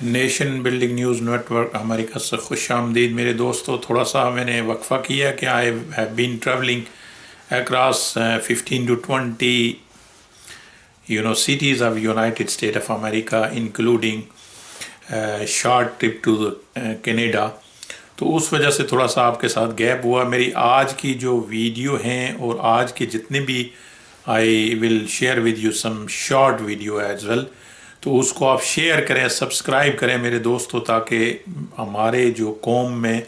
Nation building news network امریکہ سے خوش آمدید میرے دوستو. تھوڑا سا میں نے وقفہ کیا کہ I have been travelling across 15 to 20 cities of United States of America including short trip to Canada. تو اس وجہ سے تھوڑا سا آپ کے ساتھ گیپ ہوا. میری آج کی جو ویڈیو ہیں اور آج کے جتنے بھی I will share with you some short video as well, تو اس کو آپ شیئر کریں، سبسکرائب کریں میرے دوستو، تاکہ ہمارے جو قوم میں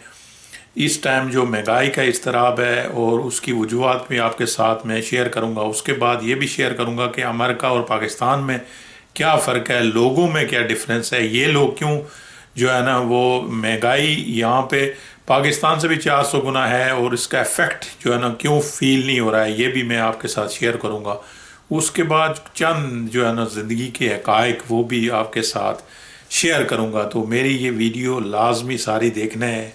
اس ٹائم جو مہنگائی کا اضطراب ہے اور اس کی وجوہات بھی آپ کے ساتھ میں شیئر کروں گا. اس کے بعد یہ بھی شیئر کروں گا کہ امریکہ اور پاکستان میں کیا فرق ہے، لوگوں میں کیا ڈفرینس ہے، یہ لوگ کیوں جو ہے نا وہ مہنگائی یہاں پہ پاکستان سے بھی 400 گنا ہے اور اس کا ایفیکٹ جو ہے نا کیوں فیل نہیں ہو رہا ہے، یہ بھی میں آپ کے ساتھ شیئر کروں گا. اس کے بعد چند جو ہے نا زندگی کے حقائق وہ بھی آپ کے ساتھ شیئر کروں گا. تو میری یہ ویڈیو لازمی ساری دیکھنا ہے.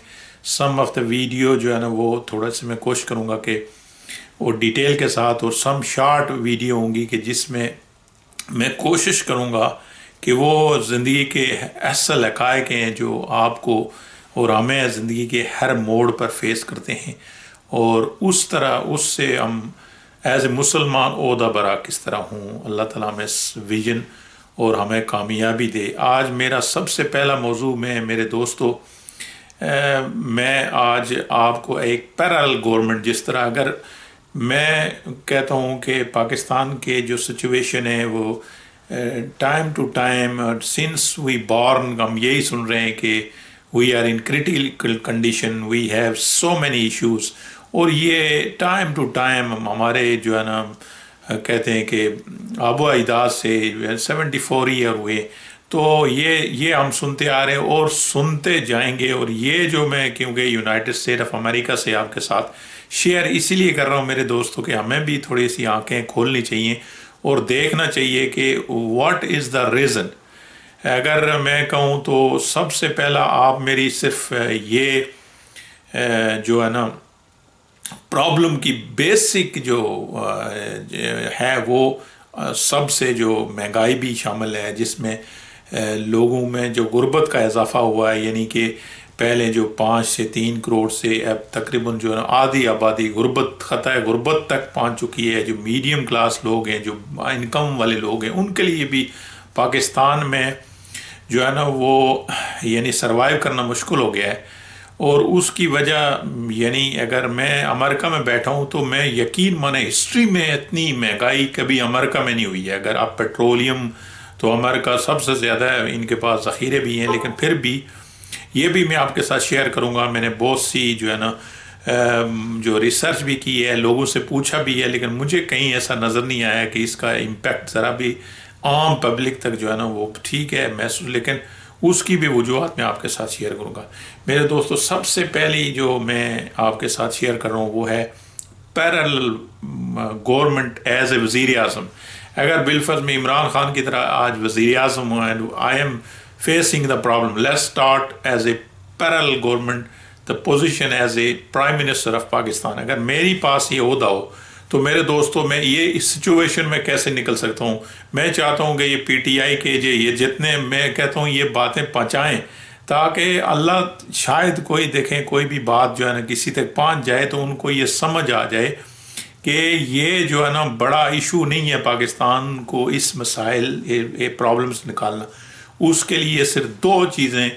سم آف دا ویڈیو جو ہے نا وہ تھوڑا سے میں کوشش کروں گا کہ وہ ڈیٹیل کے ساتھ، اور سم شارٹ ویڈیو ہوں گی کہ جس میں میں کوشش کروں گا کہ وہ زندگی کے اصل حقائق ہیں جو آپ کو اور ہمیں زندگی کے ہر موڑ پر فیس کرتے ہیں، اور اس طرح اس سے ہم ایز اے مسلمان عہدہ برا کس طرح ہوں. اللہ تعالیٰ ہمیں ویژن اور ہمیں کامیابی دے. آج میرا سب سے پہلا موضوع میں میرے دوستو، میں آج آپ کو ایک پیرل گورنمنٹ، جس طرح اگر میں کہتا ہوں کہ پاکستان کے جو سچویشن ہے وہ time to time since we born ہم یہی سن رہے ہیں کہ we are in critical condition, we have so many issues, اور یہ ٹائم ٹو ٹائم ہمارے جو ہے نا کہتے ہیں کہ آبا اجداد سے 74 ایئر ہوئے، تو یہ ہم سنتے آ رہے ہیں اور سنتے جائیں گے. اور یہ جو میں کیونکہ یونائٹڈ اسٹیٹ آف امریکہ سے آپ کے ساتھ شیئر اسی لیے کر رہا ہوں میرے دوستوں کہ ہمیں بھی تھوڑی سی آنکھیں کھولنی چاہیے اور دیکھنا چاہیے کہ واٹ از دا ریزن. اگر میں کہوں تو سب سے پہلا آپ میری صرف یہ جو ہے نا پرابلم کی بیسک جو ہے وہ سب سے جو مہنگائی بھی شامل ہے، جس میں لوگوں میں جو غربت کا اضافہ ہوا ہے، یعنی کہ پہلے جو 5 سے 3 کروڑ سے اب تقریباً جو ہے نا آدھی آبادی غربت، خطۂ غربت تک پہنچ چکی ہے. جو میڈیم کلاس لوگ ہیں، جو انکم والے لوگ ہیں، ان کے لیے بھی پاکستان میں جو ہے نا وہ یعنی سروائیو کرنا مشکل ہو گیا ہے. اور اس کی وجہ یعنی اگر میں امریکہ میں بیٹھا ہوں تو میں یقین مانے ہسٹری میں اتنی مہنگائی کبھی امریکہ میں نہیں ہوئی ہے. اگر آپ پیٹرولیم تو امریکہ سب سے زیادہ ہے، ان کے پاس ذخیرے بھی ہیں، لیکن پھر بھی یہ بھی میں آپ کے ساتھ شیئر کروں گا. میں نے بہت سی جو ہے نا جو ریسرچ بھی کی ہے، لوگوں سے پوچھا بھی ہے، لیکن مجھے کہیں ایسا نظر نہیں آیا کہ اس کا امپیکٹ ذرا بھی عام پبلک تک جو ہے نا وہ ٹھیک ہے محسوس، لیکن اس کی بھی وجوہات میں آپ کے ساتھ شیئر کروں گا. میرے دوستو سب سے پہلی جو میں آپ کے ساتھ شیئر کر رہا ہوں وہ ہے پیرل گورنمنٹ ایز اے وزیر اعظم. اگر بالفرض میں عمران خان کی طرح آج وزیر اعظم ہوں and I am facing the problem, let's start as a parallel government the position as a prime minister of Pakistan. اگر میری پاس یہ عہدہ ہو تو میرے دوستوں میں یہ اس سچویشن میں کیسے نکل سکتا ہوں. میں چاہتا ہوں کہ یہ پی ٹی آئی کے یہ جتنے میں کہتا ہوں یہ باتیں پہنچائیں، تاکہ اللہ شاید کوئی دیکھیں کوئی بھی بات جو ہے نا کسی تک پہنچ جائے تو ان کو یہ سمجھ آ جائے کہ یہ جو ہے نا بڑا ایشو نہیں ہے پاکستان کو اس مسائل پرابلمس نکالنا. اس کے لیے صرف 2 چیزیں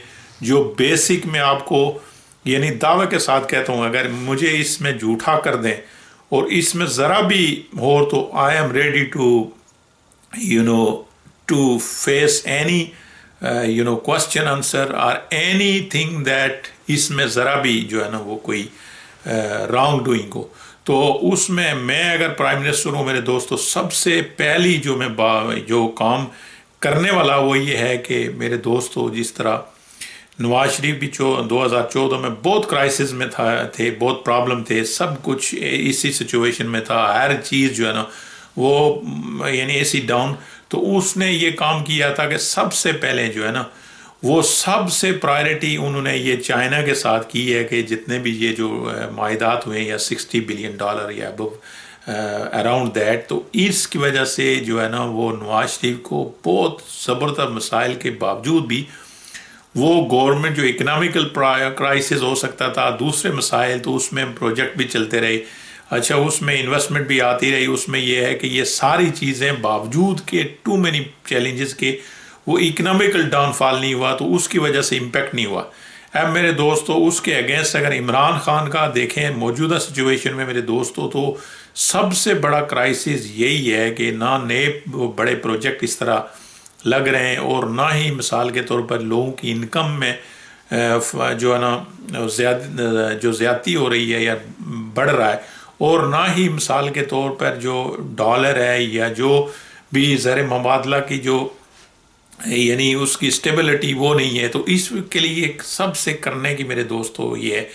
جو بیسک میں آپ کو یعنی دعوے کے ساتھ کہتا ہوں، اگر مجھے اس میں جھوٹا کر دیں اور اس میں ذرا بھی ہو تو I am ready to face any question answer اور اینی تھنگ دیٹ اس میں ذرا بھی جو ہے نا وہ کوئی رانگ ڈوئنگ ہو. تو اس میں اگر پرائم منسٹر ہوں میرے دوستو، سب سے پہلی جو میں جو کام کرنے والا وہ یہ ہے کہ میرے دوستو جس طرح نواز شریف بھی 2014 میں بہت کرائسس میں تھے، بہت پرابلم تھے، سب کچھ اسی سچویشن میں تھا، ہر چیز جو ہے نا وہ یعنی ایسی ڈاؤن. تو اس نے یہ کام کیا تھا کہ سب سے پہلے جو ہے نا وہ سب سے پرائرٹی انہوں نے یہ چائنا کے ساتھ کی ہے کہ جتنے بھی یہ جو معاہدات ہوئے یا $60 بلین یا ابو اراؤنڈ دیٹ، تو اس کی وجہ سے جو ہے نا وہ نواز شریف کو بہت زبردست مسائل کے باوجود بھی وہ گورنمنٹ جو اکنامیکل کرائسس ہو سکتا تھا، دوسرے مسائل، تو اس میں پروجیکٹ بھی چلتے رہے. اچھا اس میں انویسٹمنٹ بھی آتی رہی. اس میں یہ ہے کہ یہ ساری چیزیں باوجود کہ ٹو مینی چیلنجز کے وہ اکنامیکل ڈاؤن فال نہیں ہوا، تو اس کی وجہ سے امپیکٹ نہیں ہوا. اب میرے دوستو اس کے اگینسٹ اگر عمران خان کا دیکھیں موجودہ سچویشن میں میرے دوستو، تو سب سے بڑا کرائسس یہی ہے کہ نہ نئے بڑے پروجیکٹ اس طرح لگ رہے ہیں، اور نہ ہی مثال کے طور پر لوگوں کی انکم میں جو ہے نا زیادتی ہو رہی ہے یا بڑھ رہا ہے، اور نہ ہی مثال کے طور پر جو ڈالر ہے یا جو بھی زر مبادلہ کی جو یعنی اس کی اسٹیبلٹی وہ نہیں ہے. تو اس کے لیے سب سے کرنے کی میرے دوستو یہ ہے،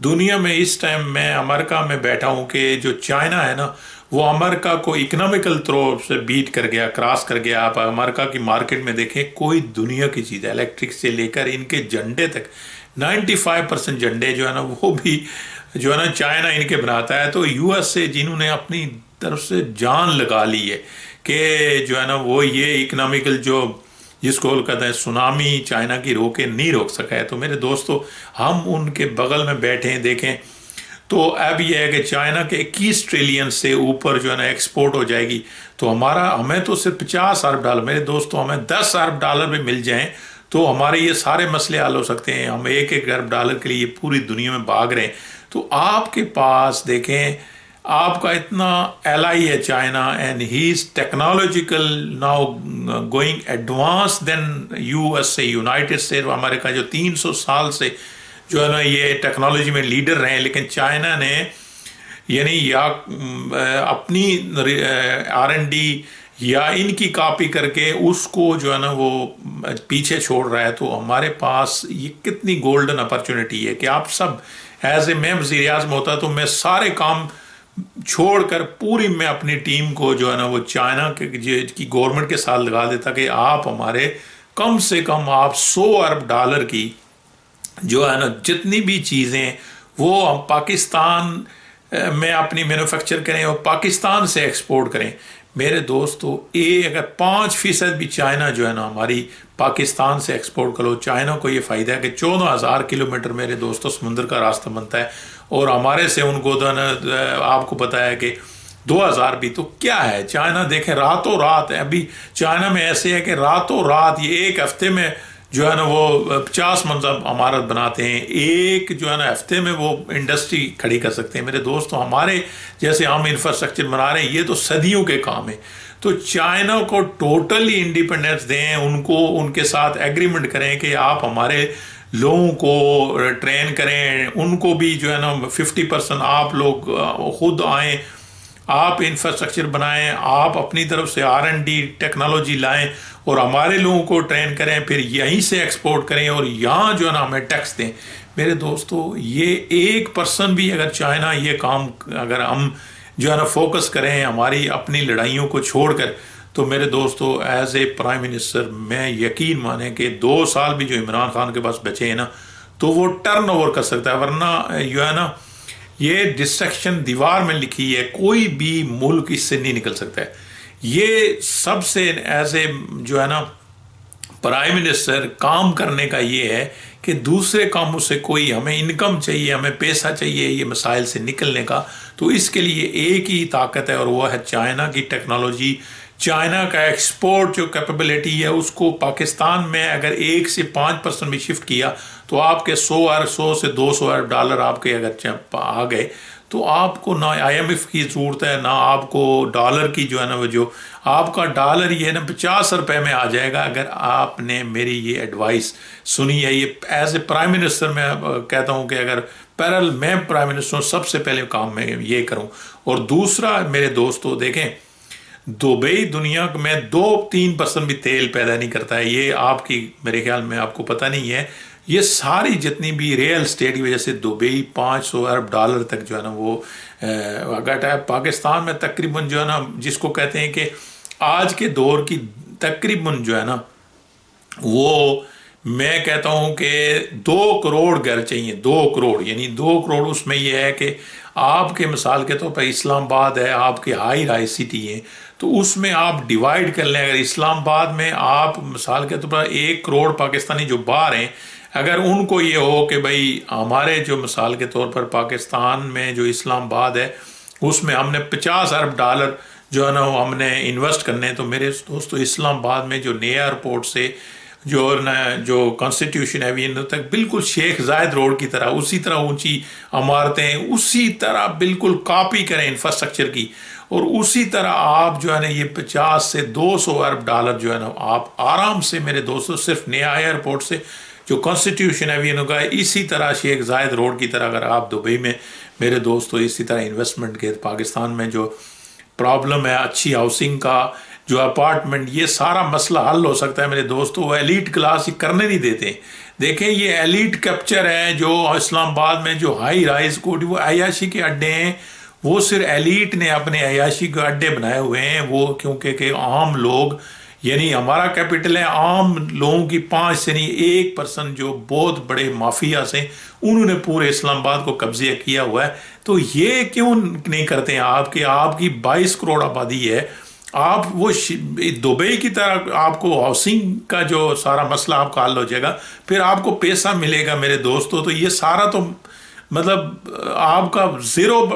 دنیا میں اس ٹائم میں امریکہ میں بیٹھا ہوں کہ جو چائنا ہے نا وہ امریکہ کو اکنامیکل طور سے بیٹ کر گیا، کراس کر گیا. آپ امریکہ کی مارکیٹ میں دیکھیں، کوئی دنیا کی چیز ہے الیکٹرک سے لے کر ان کے جھنڈے تک 95% جھنڈے جو ہے نا وہ بھی جو ہے نا چائنا ان کے بناتا ہے. تو یو ایس سے جنہوں نے اپنی طرف سے جان لگا لی ہے کہ جو ہے نا وہ یہ اکنامیکل جو جس کو کہتے ہیں سونامی چائنا کی روکے نہیں روک سکا ہے. تو میرے دوستو ہم ان کے بغل میں بیٹھے ہیں، دیکھیں تو اب یہ ہے کہ چائنا کے 21 ٹریلین سے اوپر جو ہے نا ایکسپورٹ ہو جائے گی. تو ہمیں تو صرف 50 ارب ڈالر، میرے دوستو ہمیں 10 ارب ڈالر بھی مل جائیں تو ہمارے یہ سارے مسئلے حل ہو سکتے ہیں. ہم 1 ارب ڈالر کے لیے پوری دنیا میں بھاگ رہے ہیں. تو آپ کے پاس دیکھیں آپ کا اتنا ایلائی ہے China, and he is technological now going advance than U S A, United State of America, جو 300 سال سے جو ہے نا یہ ٹیکنالوجی میں لیڈر رہے ہیں. لیکن چائنا نے یعنی یا اپنی R&D یا ان کی کاپی کر کے اس کو جو ہے نا وہ پیچھے چھوڑ رہا ہے. تو ہمارے پاس یہ کتنی گولڈن اپرچونٹی ہے کہ آپ سب ایز اے میں وزیر اعظم ہوتا تو میں سارے کام چھوڑ کر پوری میں اپنی ٹیم کو جو ہے نا وہ چائنا کی گورنمنٹ کے ساتھ لگا دیتا کہ آپ ہمارے کم سے کم آپ 100 ارب ڈالر کی جو ہے نا جتنی بھی چیزیں وہ ہم پاکستان میں اپنی مینوفیکچر کریں اور پاکستان سے ایکسپورٹ کریں. میرے دوستو اگر 5% بھی چائنا جو ہے نا ہماری پاکستان سے ایکسپورٹ کرو، چائنا کو یہ فائدہ ہے کہ 14,000 کلومیٹر میرے دوستو سمندر کا راستہ بنتا ہے، اور ہمارے سے ان کو آپ کو پتہ ہے کہ 2,000 بھی. تو کیا ہے چائنا دیکھیں راتوں رات، ابھی چائنا میں ایسے ہے کہ راتوں رات یہ ایک ہفتے میں جو ہے نا وہ 50 منزل عمارت بناتے ہیں، ایک جو ہے نا ہفتے میں وہ انڈسٹری کھڑی کر سکتے ہیں. میرے دوستو ہمارے جیسے ہم انفراسٹرکچر بنا رہے ہیں یہ تو صدیوں کے کام ہیں. تو چائنا کو ٹوٹلی انڈیپینڈنس دیں، ان کو ان کے ساتھ ایگریمنٹ کریں کہ آپ ہمارے لوگوں کو ٹرین کریں، ان کو بھی جو ہے نا 50% آپ لوگ خود آئیں، آپ انفراسٹرکچر بنائیں، آپ اپنی طرف سے R&D ٹیکنالوجی لائیں اور ہمارے لوگوں کو ٹرین کریں، پھر یہیں سے ایکسپورٹ کریں اور یہاں جو ہے نا ہمیں ٹیکس دیں. میرے دوستو یہ 1% بھی اگر چائنا یہ کام اگر ہم جو ہے نا فوکس کریں ہماری اپنی لڑائیوں کو چھوڑ کر، تو میرے دوستو ایز اے پرائم منسٹر میں یقین مانیں کہ 2 سال بھی جو عمران خان کے پاس بچے ہیں نا تو وہ ٹرن اوور کر سکتا ہے. ورنہ جو ہے نا یہ ڈسٹرکشن دیوار میں لکھی ہے، کوئی بھی ملک اس سے نہیں نکل سکتا ہے. یہ سب سے ایز اے جو ہے نا پرائم منسٹر کام کرنے کا یہ ہے کہ دوسرے کاموں سے کوئی ہمیں انکم چاہیے، ہمیں پیسہ چاہیے یہ مسائل سے نکلنے کا، تو اس کے لیے ایک ہی طاقت ہے اور وہ ہے چائنا کی ٹیکنالوجی. چائنا کا ایکسپورٹ جو کیپیبلٹی ہے اس کو پاکستان میں اگر 1 سے 5% بھی شفٹ کیا تو آپ کے 100 سے 200 ارب ڈالر آپ کے اگر آ گئے تو آپ کو نہ IMF کی ضرورت ہے، نہ آپ کو ڈالر کی جو ہے نا وہ جو آپ کا ڈالر یہ ہے نا 50 روپے میں آ جائے گا اگر آپ نے میری یہ ایڈوائس سنی ہے. یہ ایز اے پرائم منسٹر میں کہتا ہوں کہ اگر پیرل میں پرائم منسٹر ہوں سب سے پہلے کام میں یہ کروں. اور دوسرا میرے دوستو دیکھیں دبئی دنیا میں 2-3% بھی تیل پیدا نہیں کرتا ہے. یہ آپ کی میرے خیال میں آپ کو پتہ نہیں ہے. یہ ساری جتنی بھی ریئل اسٹیٹ کی وجہ سے دبئی 500 ارب ڈالر تک جو ہے نا وہ اگر پاکستان میں تقریباً جو ہے نا جس کو کہتے ہیں کہ آج کے دور کی تقریباً جو ہے نا وہ میں کہتا ہوں کہ 2 کروڑ گھر چاہیے. 2 کروڑ یعنی 2 کروڑ اس میں یہ ہے کہ آپ کے مثال کے طور پر اسلام آباد ہے، آپ کے ہائی سٹی ہیں تو اس میں آپ ڈیوائڈ کر لیں. اگر اسلام آباد میں آپ مثال کے طور پر 1 کروڑ پاکستانی جو باہر ہیں، اگر ان کو یہ ہو کہ بھائی ہمارے جو مثال کے طور پر پاکستان میں جو اسلام آباد ہے اس میں ہم نے $50 ارب جو ہے نا وہ ہم نے انویسٹ کرنے ہیں، تو میرے دوستو اسلام آباد میں جو نیا ایئرپورٹ سے جو کانسٹیٹیوشن ایوینیو تک بالکل شیخ زائد روڈ کی طرح اسی طرح اونچی عمارتیں، اسی طرح بالکل کاپی کریں انفراسٹرکچر کی، اور اسی طرح آپ جو ہے نا یہ 50 سے 200 ارب ڈالر جو ہے نا آپ آرام سے میرے دوستو صرف نیا ایئرپورٹ سے جو کانسٹیٹیوشن ایوینیو کا ہے اسی طرح شیخ زائد روڈ کی طرح اگر آپ دبئی میں میرے دوستو اسی طرح انویسٹمنٹ کے پاکستان میں جو پرابلم ہے اچھی ہاؤسنگ کا جو اپارٹمنٹ، یہ سارا مسئلہ حل ہو سکتا ہے میرے دوستو. وہ ایلیٹ کلاس یہ کرنے نہیں دیتے. دیکھیں یہ ایلیٹ کیپچر ہے جو اسلام آباد میں جو ہائی رائز کوٹی وہ عیاشی کے اڈے ہیں، وہ صرف ایلیٹ نے اپنے عیاشی کے اڈے بنائے ہوئے ہیں. وہ کیونکہ کہ عام لوگ یعنی ہمارا کیپٹل ہے عام لوگوں کی 5 سے نہیں 1% جو بہت بڑے مافیاز ہیں انہوں نے پورے اسلام آباد کو قبضے کیا ہوا ہے. تو یہ کیوں نہیں کرتے ہیں آپ کی 22 کروڑ آبادی ہے، آپ وہ دبئی کی طرح آپ کو ہاؤسنگ کا جو سارا مسئلہ آپ کا حل ہو جائے گا، پھر آپ کو پیسہ ملے گا میرے دوستو. تو یہ سارا تو مطلب آپ کا زیرو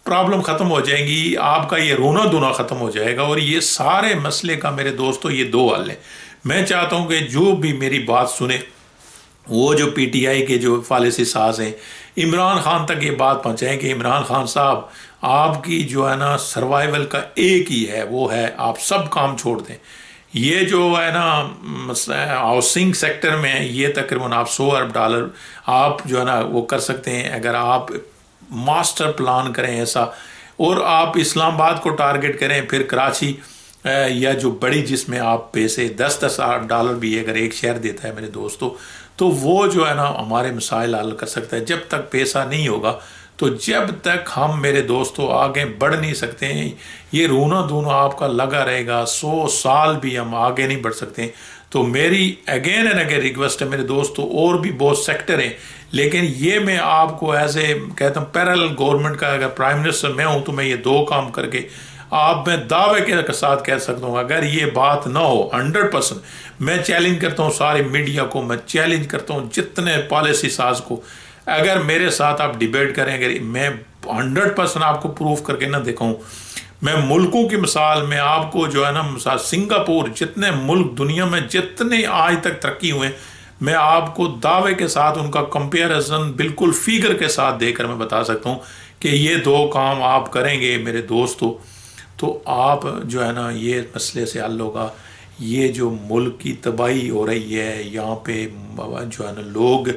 پرابلم ختم ہو جائیں گی، آپ کا یہ رونا دھونا ختم ہو جائے گا. اور یہ سارے مسئلے کا میرے دوستو یہ 2 حل ہیں. میں چاہتا ہوں کہ جو بھی میری بات سنے وہ جو پی ٹی آئی کے جو پالیسی ساز ہیں عمران خان تک یہ بات پہنچائیں کہ عمران خان صاحب آپ کی جو ہے نا سروائیول کا ایک ہی ہے، وہ ہے آپ سب کام چھوڑ دیں. یہ جو ہے نا ہاؤسنگ سیکٹر میں یہ تقریباً آپ $100 ارب آپ جو ہے نا وہ کر سکتے ہیں اگر آپ ماسٹر پلان کریں ایسا، اور آپ اسلام آباد کو ٹارگٹ کریں، پھر کراچی یا جو بڑی جس میں آپ پیسے $10 ارب بھی اگر ایک شہر دیتا ہے میرے دوستو، تو وہ جو ہے نا ہمارے مسائل حل کر سکتا ہے. جب تک پیسہ نہیں ہوگا تو جب تک ہم میرے دوستو آگے بڑھ نہیں سکتے ہیں. یہ رونا دھونا آپ کا لگا رہے گا، 100 سال بھی ہم آگے نہیں بڑھ سکتے ہیں. تو marry again and again request ہے میرے دوستو، اور بھی بہت سیکٹر ہیں لیکن یہ میں آپ کو ایز اے کہتا ہوں پیرالل گورنمنٹ کا اگر پرائم منسٹر میں ہوں تو میں یہ 2 کام کر کے آپ میں دعوے کے ساتھ کہہ سکتا ہوں اگر یہ بات نہ ہو 100%، میں چیلنج کرتا ہوں سارے میڈیا کو، میں چیلنج کرتا ہوں جتنے پالیسی ساز کو، اگر میرے ساتھ آپ ڈیبیٹ کریں اگر میں 100% آپ کو پروف کر کے نہ دکھاؤں. میں ملکوں کی مثال میں آپ کو جو ہے نا مثال سنگاپور جتنے ملک دنیا میں جتنے آج تک ترقی ہوئے میں آپ کو دعوے کے ساتھ ان کا کمپیریزن بالکل فیگر کے ساتھ دے کر میں بتا سکتا ہوں کہ یہ 2 کام آپ کریں گے میرے دوستو تو آپ جو ہے نا یہ مسئلے سے حل ہوگا. یہ جو ملک کی تباہی ہو رہی ہے یہاں پہ جو ہے نا لوگ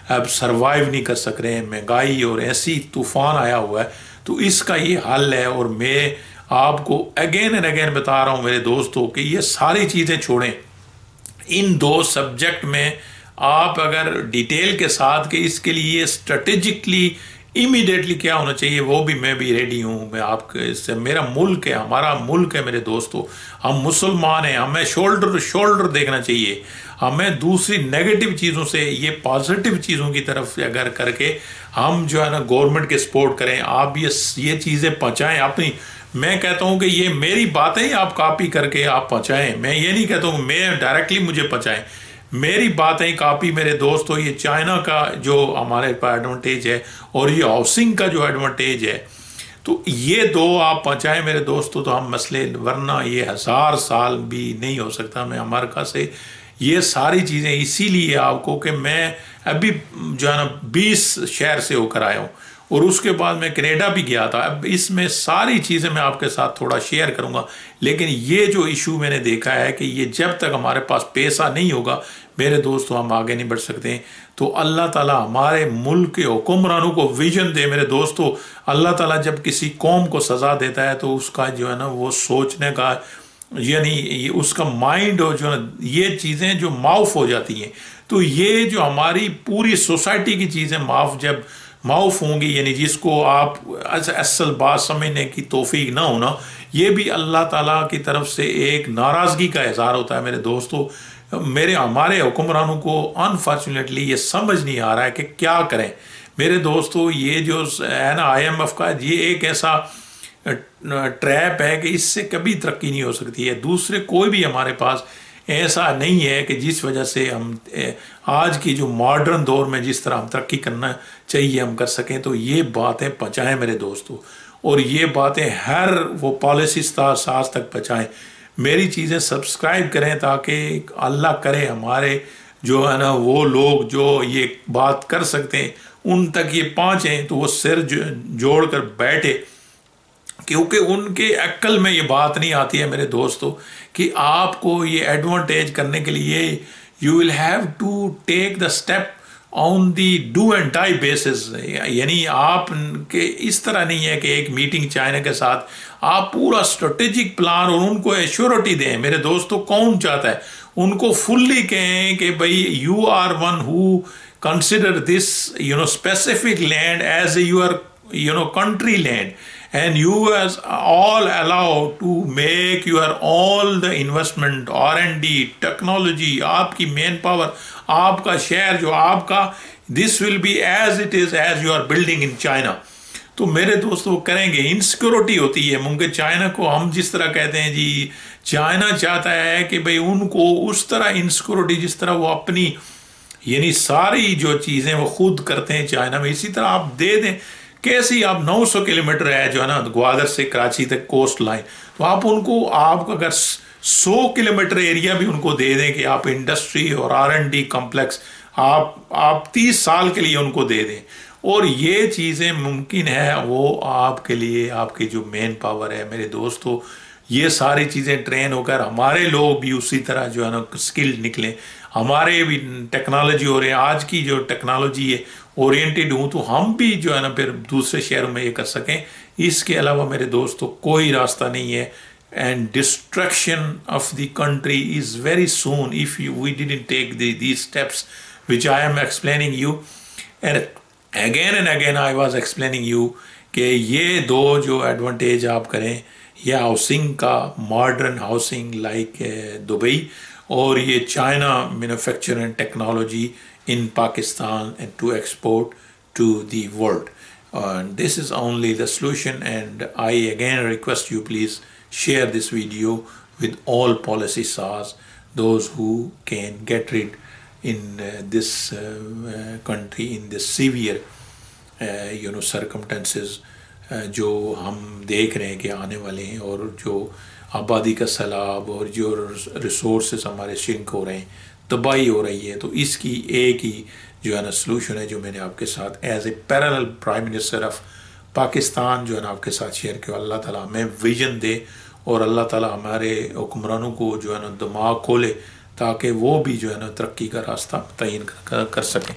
اب سروائیو نہیں کر سک رہے ہیں، مہنگائی اور ایسی طوفان آیا ہوا ہے، تو اس کا یہ حل ہے. اور میں آپ کو اگین اینڈ اگین بتا رہا ہوں میرے دوستو کہ یہ ساری چیزیں چھوڑیں. ان 2 سبجیکٹ میں آپ اگر ڈیٹیل کے ساتھ کہ اس کے لیے اسٹریٹجکلی امیڈیٹلی کیا ہونا چاہیے وہ بھی میں بھی ریڈی ہوں. میں آپ کے اس سے میرا ملک ہے، ہمارا ملک ہے میرے دوستو، ہم مسلمان ہیں، ہمیں شولڈر شولڈر دیکھنا چاہیے. ہمیں دوسری نیگیٹو چیزوں سے یہ پازیٹیو چیزوں کی طرف اگر کر کے ہم جو ہے نا گورنمنٹ کے سپورٹ کریں. آپ یہ چیزیں پہنچائیں اپنی. میں کہتا ہوں کہ یہ میری باتیں آپ کاپی کر کے آپ پہنچائیں. میں یہ نہیں کہتا ہوں میں ڈائریکٹلی مجھے پہنچائیں، میری باتیں کاپی میرے دوستو. یہ چائنا کا جو ہمارے پاس ایڈوانٹیج ہے اور یہ ہاؤسنگ کا جو ایڈوانٹیج ہے تو یہ 2 آپ پہنچائیں میرے دوستو تو ہم مسئلے، ورنہ یہ 1000 سال بھی نہیں ہو سکتا. میں امریکہ سے یہ ساری چیزیں اسی لیے آپ کو کہ میں ابھی جو ہے نا 20 شہر سے ہو کر آیا ہوں اور اس کے بعد میں کینیڈا بھی گیا تھا. اب اس میں ساری چیزیں میں آپ کے ساتھ تھوڑا شیئر کروں گا، لیکن یہ جو ایشو میں نے دیکھا ہے کہ یہ جب تک ہمارے پاس پیسہ نہیں ہوگا میرے دوستو ہم آگے نہیں بڑھ سکتے ہیں. تو اللہ تعالیٰ ہمارے ملک کے حکمرانوں کو ویژن دے میرے دوستو. اللہ تعالیٰ جب کسی قوم کو سزا دیتا ہے تو اس کا جو ہے نا وہ سوچنے کا یعنی اس کا مائنڈ جو ہے نا یہ چیزیں جو معاف ہو جاتی ہیں. تو یہ جو ہماری پوری سوسائٹی کی چیزیں جب معاف ہوں گی یعنی جس کو آپ اصل بات سمجھنے کی توفیق نہ ہونا، یہ بھی اللہ تعالیٰ کی طرف سے ایک ناراضگی کا اظہار ہوتا ہے میرے دوستو. ہمارے حکمرانوں کو انفارچونیٹلی یہ سمجھ نہیں آ رہا ہے کہ کیا کریں میرے دوستو. یہ جو ہے نا IMF کا یہ ایک ایسا ٹریپ ہے کہ اس سے کبھی ترقی نہیں ہو سکتی ہے. دوسرے کوئی بھی ہمارے پاس ایسا نہیں ہے کہ جس وجہ سے ہم آج کی جو ماڈرن دور میں جس طرح ہم ترقی کرنا چاہیے ہم کر سکیں. تو یہ باتیں پہنچائیں میرے دوستو, اور یہ باتیں ہر وہ پالیسی ساز تک پہنچائیں. میری چیزیں سبسکرائب کریں تاکہ اللہ کرے ہمارے جو ہے نا وہ لوگ جو یہ بات کر سکتے ہیں ان تک یہ پہنچیں, تو وہ سر جوڑ کر بیٹھے, کیونکہ ان کے عقل میں یہ بات نہیں آتی ہے میرے دوستو کہ آپ کو یہ ایڈوانٹیج کرنے کے لیے you will have to take the step on the do and die basis. یعنی آپ کے اس طرح نہیں ہے کہ ایک میٹنگ چائنا کے ساتھ آپ پورا اسٹریٹجک پلان اور ان کو ایشورٹی دیں. میرے دوستو کون چاہتا ہے ان کو فلی کہیں کہ بھائی you are one who consider this specific land as a your country land, and you as all allowed to make your all the investment, R&D, technology, آپ کی مین پاور, آپ کا شہر جو آپ کا, this will be as it is as you are building in China. تو میرے دوست وہ کریں گے. انسیکیورٹی ہوتی ہے ممکن چائنا کو ہم جس طرح کہتے ہیں جی چائنا چاہتا ہے کہ بھئی ان کو اس طرح انسیکیورٹی جس طرح وہ اپنی یعنی ساری جو چیزیں وہ خود کرتے ہیں چائنا میں, اسی طرح آپ دے دیں. کیسی آپ 900 کلومیٹر ہے جو ہے نا گوادر سے کراچی تک کوسٹ لائن, تو آپ ان کو آپ اگر 100 کلومیٹر ایریا بھی ان کو دے دیں کہ آپ انڈسٹری اور R&D کمپلیکس آپ 30 سال کے لیے ان کو دے دیں, اور یہ چیزیں ممکن ہے وہ آپ کے لیے آپ کی جو مین پاور ہے میرے دوستو, یہ ساری چیزیں ٹرین ہو کر ہمارے لوگ بھی اسی طرح جو ہے نا اسکلڈ نکلیں. ہمارے بھی ٹیکنالوجی ہو رہے ہیں, آج کی جو ٹیکنالوجی ہے اورینٹیڈ ہوں تو ہم بھی جو ہے نا پھر دوسرے شہروں میں یہ کر سکیں. اس کے علاوہ میرے دوستو کوئی راستہ نہیں ہے. And destruction of the country is very soon if we didn't take these steps which I am explaining you. And again I was explaining you کہ یہ دو جو ایڈوانٹیج آپ کریں, یہ ہاؤسنگ کا ماڈرن ہاؤسنگ لائک دبئی, اور یہ China manufacture and technology in Pakistan and to export to the world. And this is only the solution, and I again request you please share this video with all policy SARs, those who can get rid in this country in this severe circumstances جو ہم دیکھ رہے ہیں کہ آنے والے ہیں, اور جو آبادی کا سیلاب اور جو ریسورسز ہمارے شرنک ہو رہے ہیں, تباہی ہو رہی ہے. تو اس کی ایک ہی جو ہے نا سلوشن ہے جو میں نے آپ کے ساتھ as a parallel prime minister of Pakistan جو ہے نا آپ کے ساتھ شیئر کیا. اللہ تعالیٰ ہمیں ویژن دے اور اللہ تعالیٰ ہمارے حکمرانوں کو جو ہے نا دماغ کھولے تاکہ وہ بھی جو ہے نا ترقی کا راستہ تعین کر سکیں.